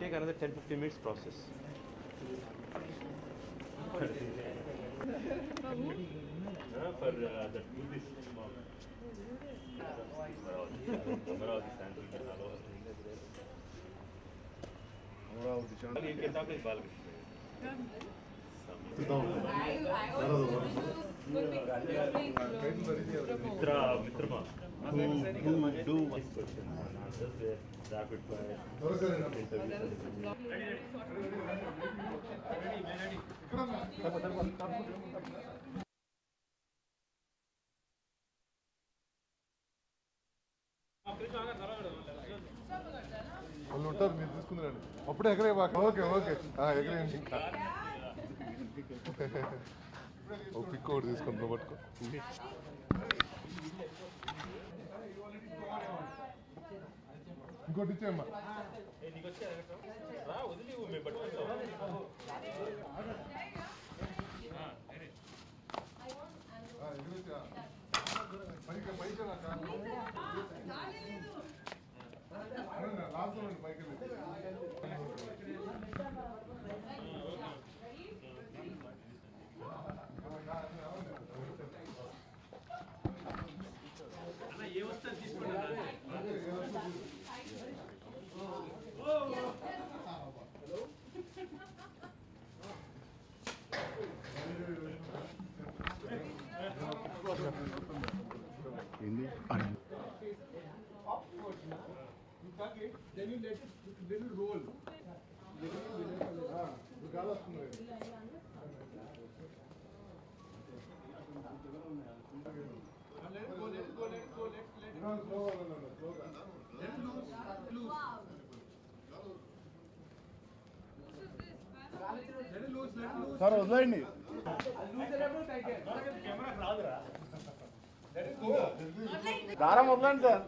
take another 10-15 minutes process. For the Buddhist monk. You can talk with Balakrishna. Mitrama, who do this question and answers the rapid fire వాళ్ళు ఉంటారు మీరు తీసుకుందండి అప్పుడే ఎగరే okay okay ఎగరేయండి ఇంకా ఓ pick ఒకటి తీసుకుంటాం పట్టుకో ఇంకోటి ఇచ్చేయమ్మా Then you let it roll. Sir వదిలేండి దారం వదలండి సార్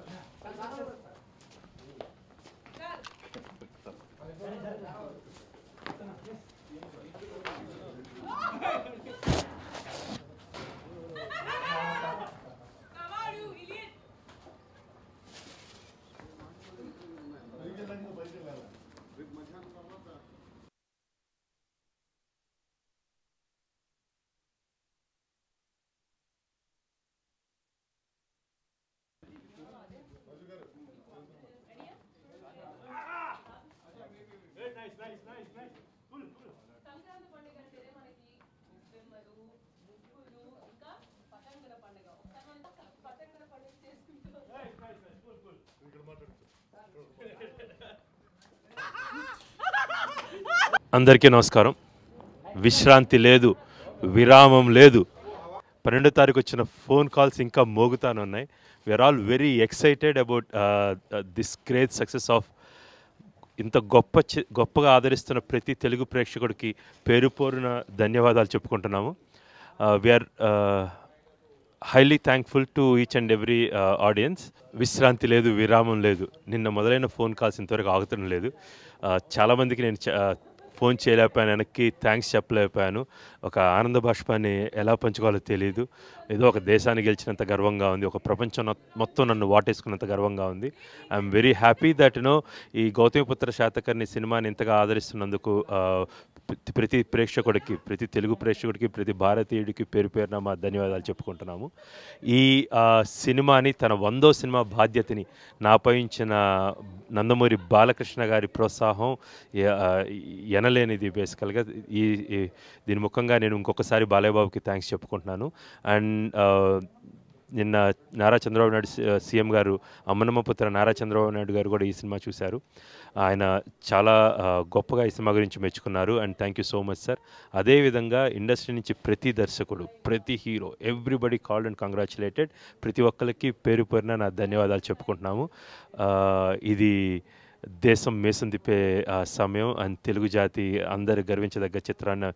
అందరికీ నమస్కారం. విశ్రాంతి లేదు, విరామం లేదు. 12వ తారీఖు వచ్చిన ఫోన్ కాల్స్ ఇంకా మోగుతానే ఉన్నాయి. We are all very excited about this great success of ఇంత గొప్పగా ఆదరిస్తున్న ప్రతి తెలుగు ప్రేక్షకుడికి పేరు పోరున ధన్యవాదాలు చెప్పుకుంటున్నాము. We are highly thankful to each and every audience. విశ్రాంతి లేదు, విరామం లేదు. నిన్న మొదలైన ఫోన్ కాల్స్ ఇంతవరకు ఆగుతడం లేదు. చాలామందికి నేను ఫోన్ చేయలేకపోయాను, వెనక్కి థ్యాంక్స్ చెప్పలేకపోయాను. ఒక ఆనంద బాష్పాన్ని ఎలా పంచుకోవాలో తెలియదు. ఏదో ఒక దేశాన్ని గెలిచినంత గర్వంగా ఉంది, ఒక ప్రపంచం మొత్తం నన్ను వాటేసుకున్నంత గర్వంగా ఉంది. ఐఎమ్ వెరీ హ్యాపీ దట్ ఈ గౌతమిపుత్ర శాతకర్ణి సినిమాని ఇంతగా ఆదరిస్తున్నందుకు ప్రతి ప్రేక్షకుడికి, ప్రతి తెలుగు ప్రేక్షకుడికి, ప్రతి భారతీయుడికి పేరు పేరున మా ధన్యవాదాలు చెప్పుకుంటున్నాము. ఈ సినిమాని తన 100వ సినిమా బాధ్యతని నాపై ఇచ్చిన నందమూరి బాలకృష్ణ గారి ప్రోత్సాహం ఎనలేనిది. బేసికల్గా దీని ముఖంగా నేను ఇంకొకసారి బాలయ్య బాబుకి థ్యాంక్స్ చెప్పుకుంటున్నాను. అండ్ నిన్న నారా చంద్రబాబు నాయుడు సీఎం గారు, అమ్మనమ్మపుత్ర నారా చంద్రబాబు నాయుడు గారు కూడా ఈ సినిమా చూశారు. ఆయన చాలా గొప్పగా ఈ సినిమా గురించి మెచ్చుకున్నారు. And thank you so much sir. అదేవిధంగా ఇండస్ట్రీ నుంచి ప్రతి దర్శకుడు, ప్రతి hero, everybody called and congratulated. ప్రతి ఒక్కరికి పేరు పేరున నా ధన్యవాదాలు చెప్పుకుంటున్నాము. ఇది దేశం మేసం తిప్పే సమయం. అండ్ తెలుగు జాతి అందరు గర్వించదగ్గ చిత్రాన్ని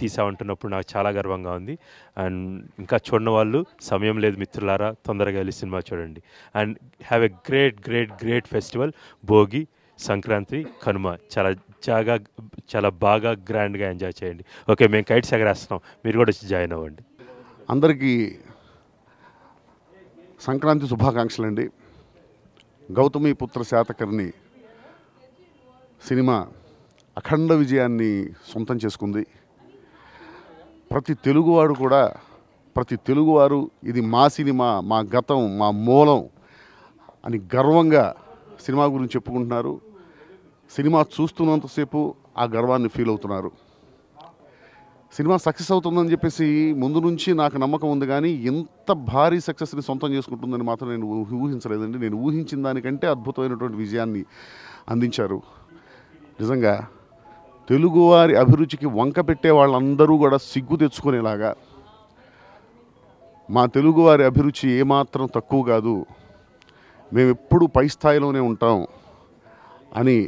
తీసామంటున్నప్పుడు నాకు చాలా గర్వంగా ఉంది. అండ్ ఇంకా చూడని వాళ్ళు సమయం లేదు మిత్రులారా, తొందరగా వెళ్ళి సినిమా చూడండి. And have a great great great festival. Bhogi, Sankranti, Kanuma చాలా బాగా గ్రాండ్గా ఎంజాయ్ చేయండి. ఓకే, మేము కైట్స్ ఎగరేస్తున్నాం, మీరు కూడా వచ్చి జాయిన్ అవ్వండి. అందరికీ సంక్రాంతి శుభాకాంక్షలు అండి. గౌతమిపుత్ర శాతకర్ణి సినిమా అఖండ విజయాన్ని సొంతం చేసుకుంది. ప్రతి తెలుగువారు ఇది మా సినిమా, మా గతం, మా మూలం అని గర్వంగా సినిమా గురించి చెప్పుకుంటున్నారు. సినిమా చూస్తున్నంతసేపు ఆ గర్వాన్ని ఫీల్ అవుతున్నారు. సినిమా సక్సెస్ అవుతుందని చెప్పేసి ముందు నుంచి నాకు నమ్మకం ఉంది, కానీ ఇంత భారీ సక్సెస్ని సొంతం చేసుకుంటుందని మాత్రం నేను ఊహించలేదండి. నేను ఊహించిన దానికంటే అద్భుతమైనటువంటి విజయాన్ని అందించారు. నిజంగా తెలుగువారి అభిరుచికి వంక పెట్టే వాళ్ళందరూ కూడా సిగ్గు తెచ్చుకునేలాగా, మా తెలుగువారి అభిరుచి ఏమాత్రం తక్కువ కాదు, మేము ఎప్పుడూ పై స్థాయిలోనే ఉంటాం అని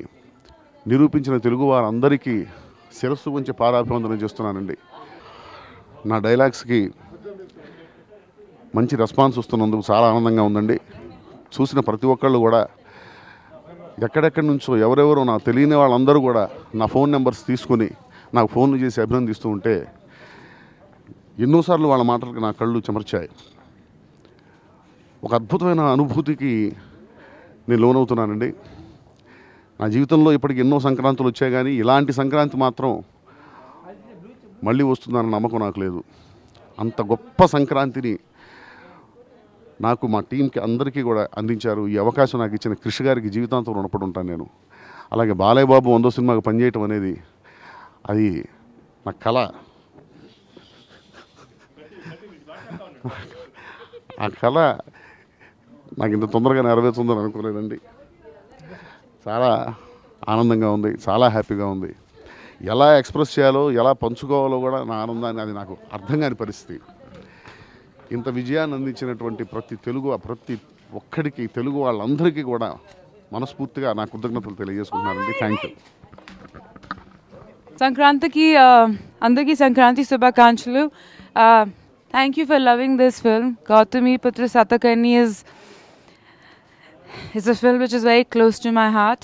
నిరూపించిన తెలుగువారందరికీ శిరస్సు వంచి పాదాభివందనం చేస్తున్నానండి. నా డైలాగ్స్కి మంచి రెస్పాన్స్ వస్తున్నందుకు చాలా ఆనందంగా ఉందండి. చూసిన ప్రతి ఒక్కళ్ళు కూడా ఎక్కడెక్కడి నుంచో ఎవరెవరో నాకు తెలియని వాళ్ళందరూ కూడా నా ఫోన్ నెంబర్స్ తీసుకొని నాకు ఫోన్లు చేసి అభినందిస్తూ ఉంటే ఎన్నోసార్లు వాళ్ళ మాటలకు నా కళ్ళు చెమర్చాయి. ఒక అద్భుతమైన అనుభూతికి నేను లోనవుతున్నానండి. నా జీవితంలో ఇప్పటికి ఎన్నో సంక్రాంతులు వచ్చాయి, కానీ ఇలాంటి సంక్రాంతి మాత్రం మళ్ళీ వస్తుందన్న నమ్మకం నాకు లేదు. అంత గొప్ప సంక్రాంతిని నాకు, మా టీంకి అందరికీ కూడా అందించారు. ఈ అవకాశం నాకు ఇచ్చిన కృషి గారికి జీవితాంతం రుణపడి ఉంటాను నేను. అలాగే బాలయ్య బాబు 100వ సినిమాకి పనిచేయటం అనేది అది నా కళ. ఆ కళ నాకు ఇంత తొందరగా నెరవేరుతుందని అనుకోలేదండి. చాలా ఆనందంగా ఉంది, చాలా హ్యాపీగా ఉంది. ఎలా ఎక్స్ప్రెస్ చేయాలో, ఎలా పంచుకోవాలో కూడా నా ఆనందాన్ని అది నాకు అర్థం కాని పరిస్థితి. ఇంత విజయాన్ని అందించినటువంటి ప్రతి ఒక్కడికి, తెలుగు వాళ్ళందరికీ కూడా మనస్ఫూర్తిగా నా కృతజ్ఞతలు తెలియజేసుకుంటున్నానండి. Thank you. సంక్రాంతికి అందరికీ సంక్రాంతి శుభాకాంక్షలు. Thank you for loving this film. Gautamiputra Satakarni is a film which is very close to my heart.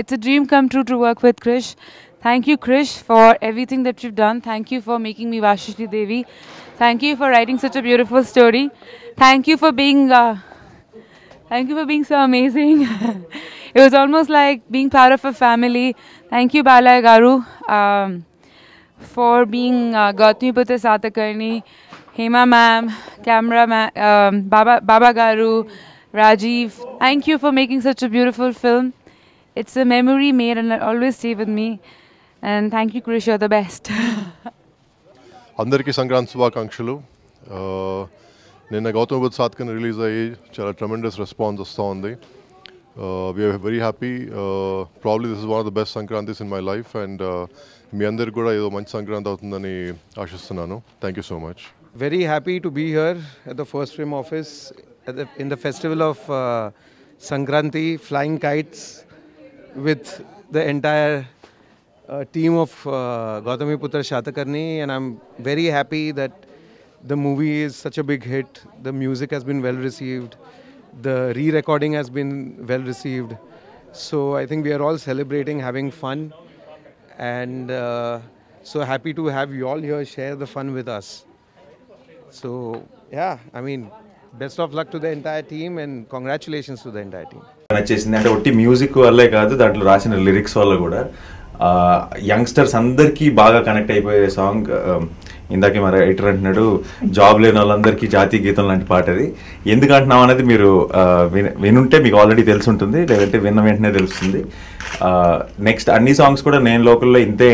It's a dream come true to work with Krish. Thank you, Krish, for everything that you've done. Thank you for making me Vashishri Devi. Thank you for writing such a beautiful story. Thank you for being so amazing. It was almost like being part of a family. Thank you, Balaya Garu. For being Gautamiputra Satakarni, Hema ma'am, camera Baba Garu, Rajiv. Thank you for making such a beautiful film. It's a memory made and it'll always stay with me. And thank you, Krish, you're the best. అందరికీ సంక్రాంతి శుభాకాంక్షలు. నిన్న Gautamiputra Satakarni release అయ్యి చాలా tremendous response వస్తూ ఉంది. We are very happy. Probably this is one of the best Sankrantis in my life. And మీ అందరికి కూడా ఏదో మంచి సంక్రాంతి అవుతుందని ఆశిస్తున్నాను. Thank you so much. Very happy to be here at the First Frame office in the festival of Sankranti, flying kites with the entire team of Gautamiputra Satakarni, and I'm very happy that the movie is such a big hit. The music has been well received. The re-recording has been well received. So I think we are all celebrating, having fun, and so happy to have you all here share the fun with us. So yeah, I mean, best of luck to the entire team and congratulations to the entire team. నచ్చేసింది అంటే ఒట్టి music వల్లే కాదు, దాంట్లో రాసిన lyrics వల్ల కూడా youngsters అందరికీ బాగా కనెక్ట్ అయిపోయే సాంగ్. ఇందాకే మరి రైటర్ అంటున్నాడు, జాబ్ లేని వాళ్ళందరికీ జాతీయ గీతం లాంటి పాట అది. ఎందుకు అంటున్నాం అనేది మీరు వినుంటే మీకు ఆల్రెడీ తెలిసి ఉంటుంది, లేదంటే విన్న వెంటనే తెలుస్తుంది. నెక్స్ట్ అన్ని సాంగ్స్ కూడా నేను లోకల్లో ఇంతే